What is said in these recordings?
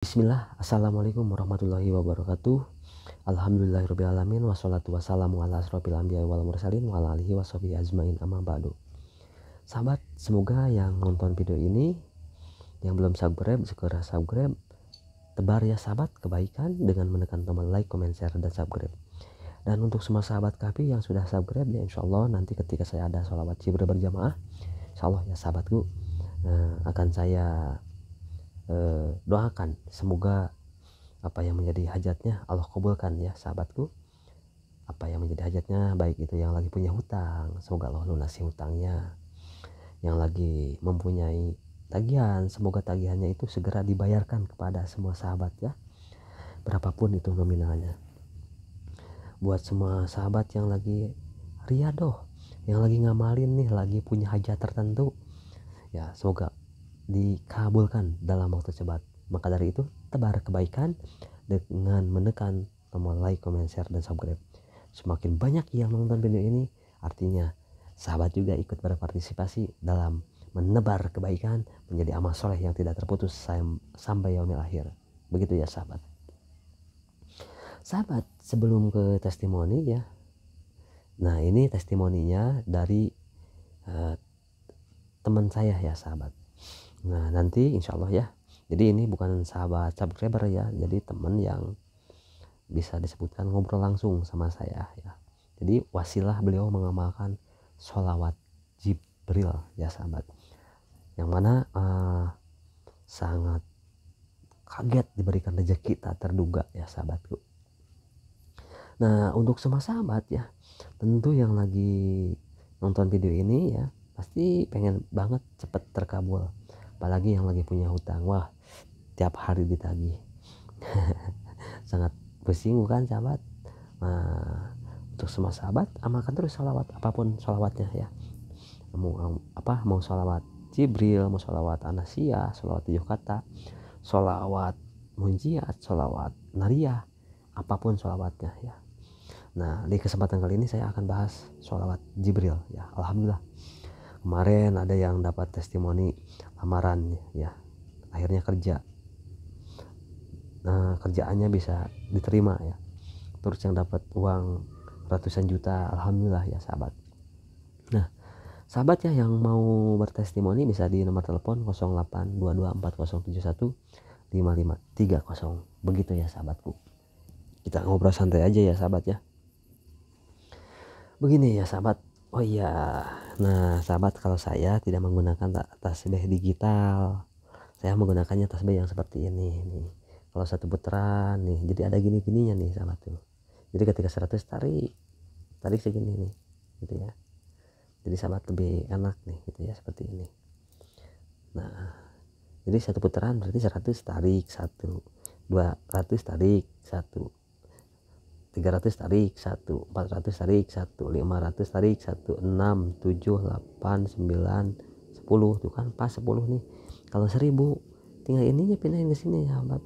Bismillah, Assalamualaikum warahmatullahi wabarakatuh. Alhamdulillahirrabbilalamin. Wassalatu wassalamu ala asrofil anbiya wal mursalin wa ala alihi washabihi ajmain amma ba'du. Sahabat, semoga yang nonton video ini yang belum subscribe segera subscribe. Tebar ya sahabat kebaikan dengan menekan tombol like, comment, share, dan subscribe. Dan untuk semua sahabat kami yang sudah subscribe ya insya Allah nanti ketika saya ada sholawat Jibril berjamaah, insya Allah ya sahabatku, akan saya doakan semoga apa yang menjadi hajatnya Allah kabulkan ya sahabatku. Apa yang menjadi hajatnya, baik itu yang lagi punya hutang, semoga Allah lunasi hutangnya. Yang lagi mempunyai tagihan, semoga tagihannya itu segera dibayarkan kepada semua sahabat ya, berapapun itu nominalnya. Buat semua sahabat yang lagi riadoh, yang lagi ngamalin nih, lagi punya hajat tertentu ya, semoga dikabulkan dalam waktu cepat. Maka dari itu tebar kebaikan dengan menekan tombol like, comment, share, dan subscribe. Semakin banyak yang nonton video ini, artinya sahabat juga ikut berpartisipasi dalam menebar kebaikan menjadi amal soleh yang tidak terputus sampai yaumil akhir. Begitu ya sahabat. Sahabat, sebelum ke testimoni ya, nah ini testimoninya dari teman saya ya sahabat. Nah nanti insya Allah ya, jadi ini bukan sahabat subscriber ya, jadi teman yang bisa disebutkan ngobrol langsung sama saya ya. Jadi wasilah beliau mengamalkan sholawat Jibril ya sahabat, yang mana sangat kaget diberikan rezeki tak terduga ya sahabatku. Nah untuk semua sahabat ya, tentu yang lagi nonton video ini ya pasti pengen banget cepet terkabul. Apalagi yang lagi punya hutang, wah tiap hari ditagih. Sangat pusing bukan sahabat? Nah, untuk semua sahabat amalkan terus sholawat, apapun sholawatnya ya. Mau sholawat Jibril, mau sholawat Anasiyah, sholawat 7 kata, sholawat Munjiat, sholawat Nariyah, apapun sholawatnya ya. Nah di kesempatan kali ini saya akan bahas sholawat Jibril ya. Alhamdulillah kemarin ada yang dapat testimoni lamaran ya, akhirnya kerja. Nah kerjaannya bisa diterima ya, terus yang dapat uang ratusan juta, alhamdulillah ya sahabat. Nah sahabat ya yang mau bertestimoni bisa di nomor telepon 082240715530. Begitu ya sahabatku, kita ngobrol santai aja ya sahabat ya. Begini ya sahabat, oh iya, nah sahabat, kalau saya tidak menggunakan tasbih digital, saya menggunakannya tasbih yang seperti ini nih. Kalau satu putaran nih, jadi ada gini-gininya nih sahabat tuh. Jadi ketika 100 tarik segini nih, gitu ya. Jadi sahabat lebih enak nih, gitu ya, seperti ini. Nah, jadi satu putaran berarti 100 tarik 1, 200 tarik 1, 300 tarik 1, 400 tarik 1, 500 tarik 1, 6, 7, 8, 9, 10 tuh kan pas 10 nih. Kalau 1000 tinggal ininya pindahin ke sini sahabat.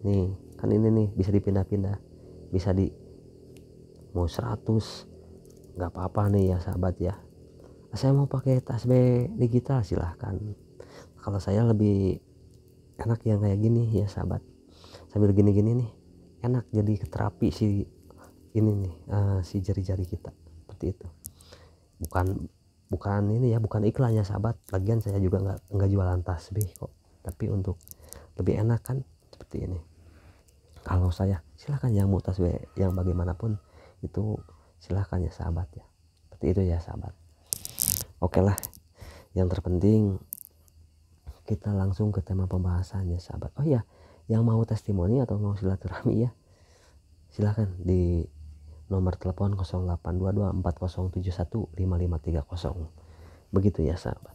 Nih, kan ini nih bisa dipindah-pindah. Bisa di mau 100 enggak apa-apa nih ya sahabat ya. Saya mau pakai tasbih digital silahkan. Kalau saya lebih enak yang kayak gini ya sahabat. Sambil gini-gini nih enak, jadi terapi si ini nih, si jari-jari kita seperti itu. Bukan ini ya, bukan iklan ya sahabat. Lagian saya juga nggak jualan tasbih kok, tapi untuk lebih enak kan seperti ini. Kalau saya silahkan, yang mau tasbih yang bagaimanapun itu silahkan ya sahabat ya, seperti itu ya sahabat. Oke lah, yang terpenting kita langsung ke tema pembahasannya sahabat. Oh iya, yang mau testimoni atau mau silaturahmi ya, silahkan di nomor telepon 082240715530. Begitu ya sahabat.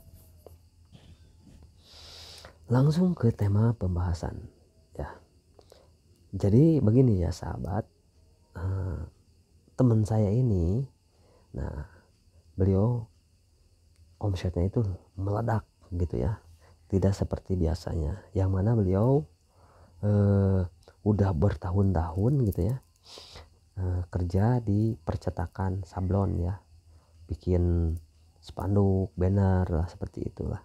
Langsung ke tema pembahasan ya. Jadi begini ya sahabat, teman saya ini, nah beliau omsetnya itu meledak gitu ya, tidak seperti biasanya, yang mana beliau udah bertahun-tahun gitu ya, kerja di percetakan sablon ya, bikin spanduk, banner lah seperti itulah.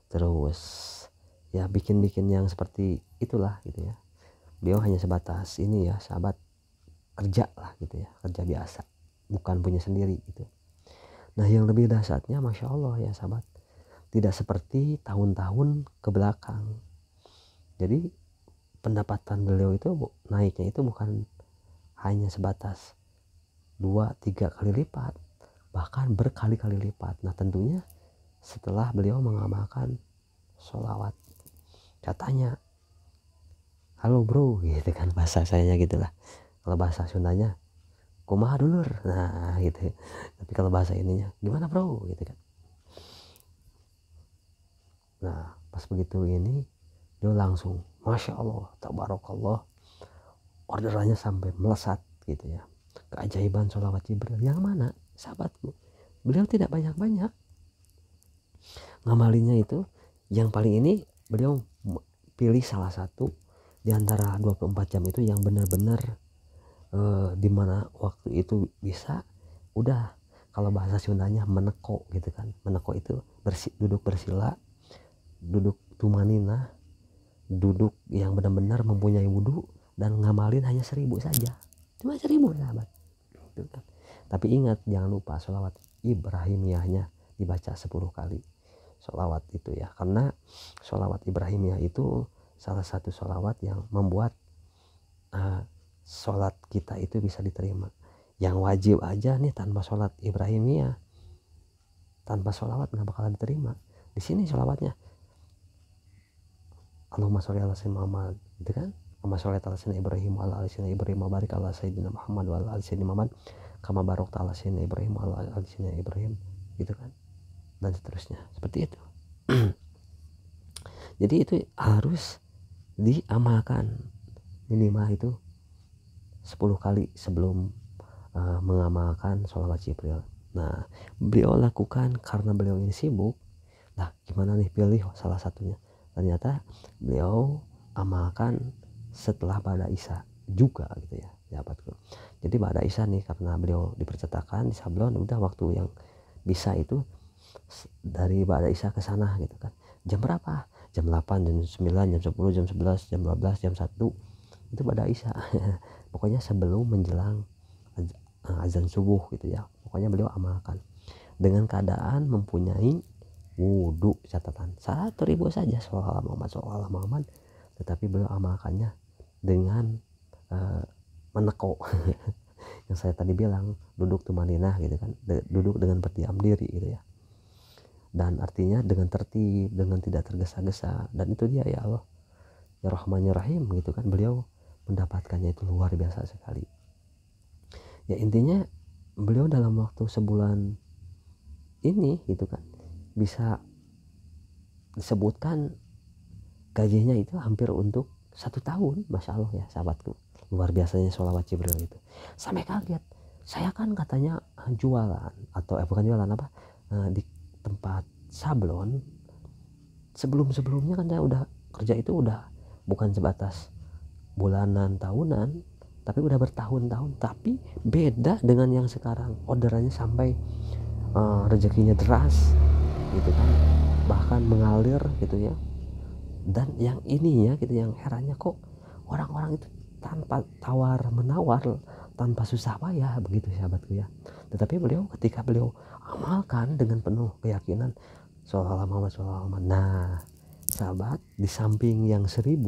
Terus ya bikin yang seperti itulah gitu ya. Beliau hanya sebatas ini ya sahabat, kerja lah gitu ya, kerja biasa, bukan punya sendiri gitu. Nah yang lebih dahsyatnya Masya Allah ya sahabat, tidak seperti tahun-tahun ke belakang. Jadi pendapatan beliau itu naiknya itu bukan hanya sebatas 2-3 kali lipat, bahkan berkali-kali lipat. Nah tentunya setelah beliau mengamalkan sholawat. Katanya, halo bro gitu kan, bahasa sayanya gitulah. Kalau bahasa Sundanya, kumaha dulur, nah gitu. Tapi kalau bahasa ininya, gimana bro gitu kan. Nah pas begitu ini dia langsung Masya Allah tabarakallah, orderannya sampai melesat gitu ya. Keajaiban sholawat Jibril yang mana sahabatku, beliau tidak banyak-banyak ngamalinnya itu. Yang paling ini beliau pilih salah satu di antara 24 jam itu yang benar-benar dimana waktu itu bisa udah, kalau bahasa Sundanya meneko gitu kan. Meneko itu duduk bersila, duduk tumanina, duduk yang benar-benar mempunyai wudhu, dan ngamalin hanya 1000 saja, cuma 1000 sahabat gitu kan. Tapi ingat jangan lupa sholawat Ibrahimiyahnya dibaca 10 kali sholawat itu ya, karena sholawat Ibrahimiyah itu salah satu sholawat yang membuat sholat kita itu bisa diterima. Yang wajib aja nih tanpa sholat Ibrahimiyah, tanpa sholawat nggak bakal diterima. Di sini sholawatnya Allahumma sholli ala sayyidina Muhammad gitu kan, Allahumma sholli ala sayyidina Ibrahim wa ala ali sayyidina Ibrahim wa barik ala sayyidina Muhammad wa ala ali sayyidina Muhammad kama barakta ala sayyidina Ibrahim wa ala ali sayyidina Ibrahim gitu kan, dan seterusnya seperti itu. Jadi itu harus diamalkan minimal itu 10 kali sebelum mengamalkan sholawat Jibril. Nah beliau lakukan karena beliau ini sibuk. Nah gimana nih pilih salah satunya, ternyata beliau amalkan setelah Ba'da Isya juga gitu ya sahabatku. Jadi Ba'da Isya nih karena beliau dipercetakan di sablon, udah waktu yang bisa itu dari Ba'da Isya ke sana gitu kan. Jam berapa? Jam 8, jam 9, jam 10, jam 11, jam 12, jam 1 itu Ba'da Isya. Pokoknya sebelum menjelang azan subuh gitu ya. Pokoknya beliau amalkan dengan keadaan mempunyai wudhu, catatan 1000 saja sholawat Muhammad, tetapi beliau amalkannya dengan meneko yang saya tadi bilang, duduk tumaninah gitu kan, duduk dengan berdiam diri gitu ya, dan artinya dengan tertib, dengan tidak tergesa-gesa. Dan itu dia ya Allah ya Rahman ya Rahim gitu kan, beliau mendapatkannya itu luar biasa sekali ya. Intinya beliau dalam waktu sebulan ini gitu kan bisa disebutkan gajinya itu hampir untuk 1 tahun. Masya Allah ya sahabatku, luar biasanya sholawat Jibril itu. Sampai kaget, saya kan katanya jualan atau bukan jualan apa, di tempat sablon sebelumnya kan saya udah kerja itu udah bukan sebatas bulanan tahunan, tapi udah bertahun-tahun. Tapi beda dengan yang sekarang, orderannya sampai rezekinya deras gitu kan, bahkan mengalir gitu ya. Dan yang ini ya gitu, yang herannya kok orang-orang itu tanpa tawar menawar, tanpa susah payah begitu sahabatku ya. Tetapi beliau ketika beliau amalkan dengan penuh keyakinan sholawat Muhammad. Nah sahabat, di samping yang 1000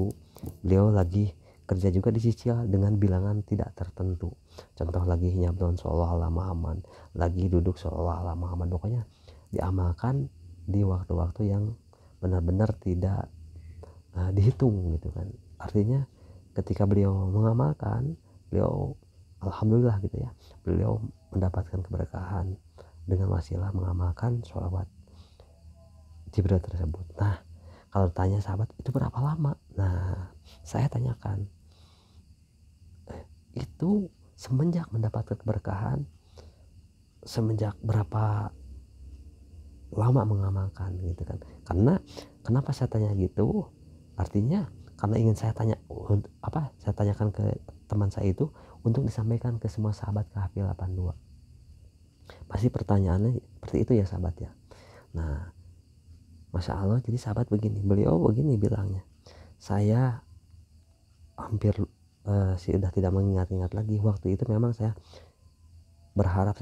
beliau lagi kerja juga dicicil dengan bilangan tidak tertentu. Contoh lagi nyablon sholawat Muhammad, lagi duduk sholawat Muhammad. Pokoknya diamalkan di waktu-waktu yang benar-benar tidak dihitung gitu kan. Artinya ketika beliau mengamalkan, beliau alhamdulillah gitu ya, beliau mendapatkan keberkahan dengan wasilah mengamalkan sholawat Jibril tersebut. Nah kalau tanya sahabat itu berapa lama, nah saya tanyakan itu semenjak mendapatkan keberkahan, semenjak berapa lama mengamalkan gitu kan. Karena kenapa saya tanya gitu, artinya karena ingin saya saya tanyakan ke teman saya itu untuk disampaikan ke semua sahabat Kahfi 82. Pasti pertanyaannya seperti itu ya sahabat ya. Nah Masya Allah. Jadi sahabat begini, beliau begini bilangnya, saya hampir sudah tidak mengingat-ingat lagi. Waktu itu memang saya berharap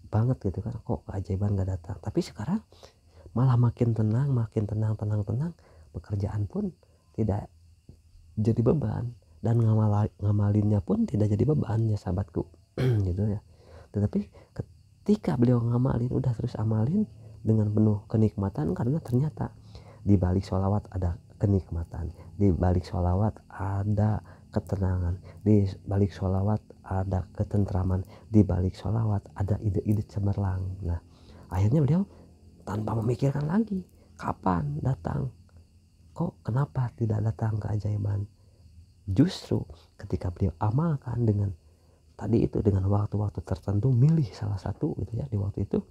banget gitu kan, kok keajaiban gak datang. Tapi sekarang malah makin tenang, tenang. Pekerjaan pun tidak jadi beban, dan ngamalinnya pun tidak jadi beban ya sahabatku. Gitu ya. Tetapi ketika beliau ngamalin, udah terus amalin dengan penuh kenikmatan, karena ternyata di balik sholawat ada kenikmatan, di balik sholawat ada ketenangan, di balik sholawat ada ketentraman, di balik sholawat ada ide-ide cemerlang. Nah akhirnya beliau tanpa memikirkan lagi kapan datang, kok kenapa tidak datang keajaiban, justru ketika beliau amalkan dengan tadi itu, dengan waktu-waktu tertentu, milih salah satu gitu ya di waktu itu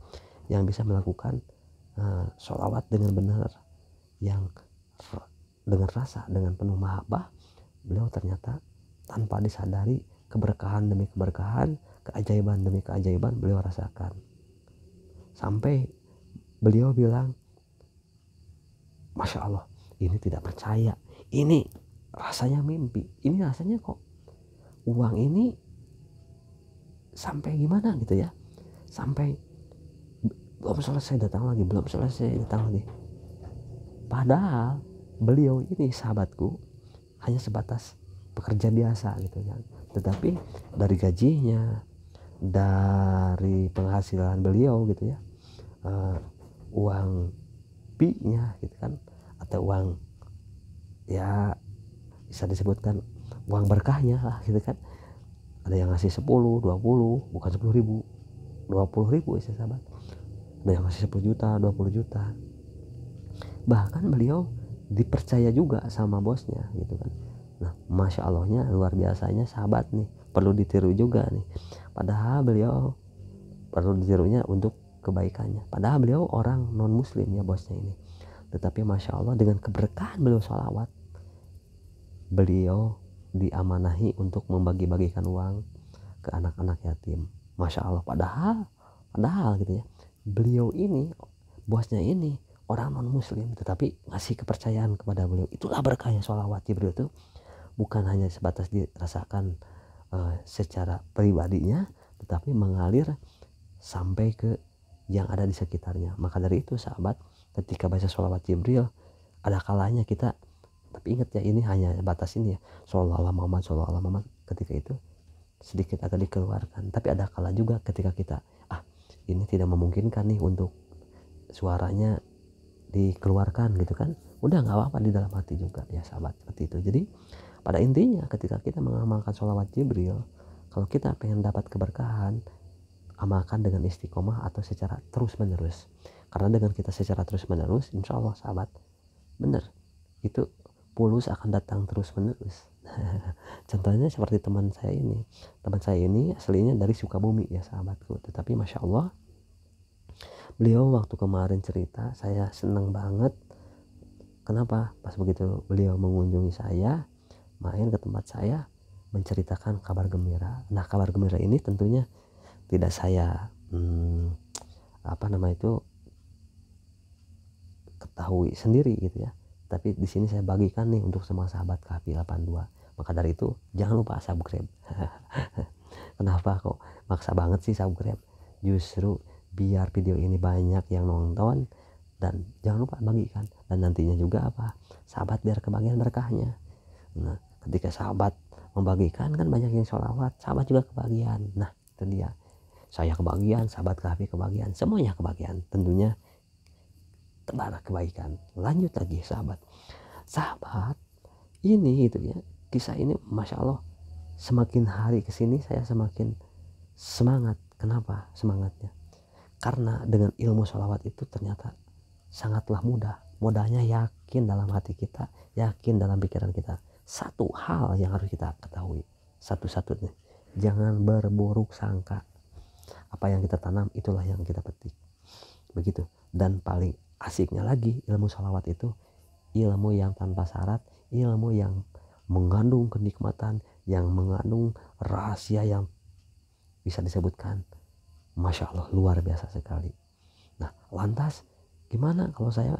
yang bisa melakukan sholawat dengan benar, yang dengan rasa, dengan penuh mahabbah, beliau ternyata tanpa disadari keberkahan demi keberkahan, keajaiban demi keajaiban beliau rasakan. Sampai beliau bilang, Masya Allah, ini tidak percaya, ini rasanya mimpi, ini rasanya kok uang ini sampai gimana gitu ya, sampai belum selesai datang lagi. Padahal beliau ini sahabatku hanya sebatas pekerja biasa gitu kan. Tetapi dari gajinya, dari penghasilan beliau gitu ya, uang pi-nya gitu kan, atau uang ya bisa disebutkan uang berkahnya lah gitu kan, ada yang ngasih 10, 20, bukan 10.000, 20.000 ya sahabat, ada yang ngasih 10 juta, 20 juta. Bahkan beliau dipercaya juga sama bosnya gitu kan. Nah Masya Allahnya luar biasanya sahabat nih, perlu ditiru juga nih. Padahal beliau perlu ditirunya untuk kebaikannya, padahal beliau orang non muslim ya bosnya ini. Tetapi Masya Allah dengan keberkahan beliau sholawat, beliau diamanahi untuk membagi-bagikan uang ke anak-anak yatim. Masya Allah. Padahal gitu ya, beliau ini, bosnya ini orang non muslim, tetapi ngasih kepercayaan kepada beliau. Itulah berkahnya sholawat Jibril itu, bukan hanya sebatas dirasakan secara pribadinya, tetapi mengalir sampai ke yang ada di sekitarnya. Maka dari itu sahabat, ketika baca sholawat Jibril, ada kalanya kita, tapi ingat ya, ini hanya batas ini ya, sholawat Muhammad, ketika itu sedikit agak dikeluarkan. Tapi ada kala juga ketika kita ini tidak memungkinkan nih untuk suaranya dikeluarkan gitu kan, udah nggak apa-apa di dalam hati juga ya sahabat, seperti itu. Jadi pada intinya ketika kita mengamalkan sholawat Jibril, kalau kita pengen dapat keberkahan, amalkan dengan istiqomah atau secara terus menerus. Karena dengan kita secara terus menerus, insya Allah sahabat, bener itu fulus akan datang terus menerus. Contohnya seperti teman saya ini aslinya dari Sukabumi ya sahabatku, tetapi Masya Allah beliau waktu kemarin cerita, saya senang banget. Kenapa? Pas begitu beliau mengunjungi saya, main ke tempat saya, menceritakan kabar gembira. Nah kabar gembira ini tentunya tidak saya ketahui sendiri gitu ya, tapi di sini saya bagikan nih untuk semua sahabat KP 82. Maka dari itu jangan lupa subscribe. Kenapa kok maksa banget sih subscribe? Justru biar video ini banyak yang nonton, dan jangan lupa bagikan, dan nantinya juga sahabat biar kebagian berkahnya. Nah ketika sahabat membagikan kan banyak yang sholawat, sahabat juga kebagian. Nah itu dia, saya kebagian, sahabat KP kebagian, semuanya kebagian, tentunya tebar kebaikan. Lanjut lagi sahabat ini gitu ya, kisah ini Masya Allah, semakin hari kesini saya semakin semangat. Kenapa semangatnya? Karena dengan ilmu sholawat itu ternyata sangatlah mudah. Modalnya yakin dalam hati kita, yakin dalam pikiran kita. Satu hal yang harus kita ketahui, satu-satunya, jangan berburuk sangka. Apa yang kita tanam itulah yang kita petik, begitu. Dan paling asiknya lagi, ilmu sholawat itu ilmu yang tanpa syarat, ilmu yang mengandung kenikmatan, yang mengandung rahasia yang bisa disebutkan Masya Allah luar biasa sekali. Nah lantas gimana kalau saya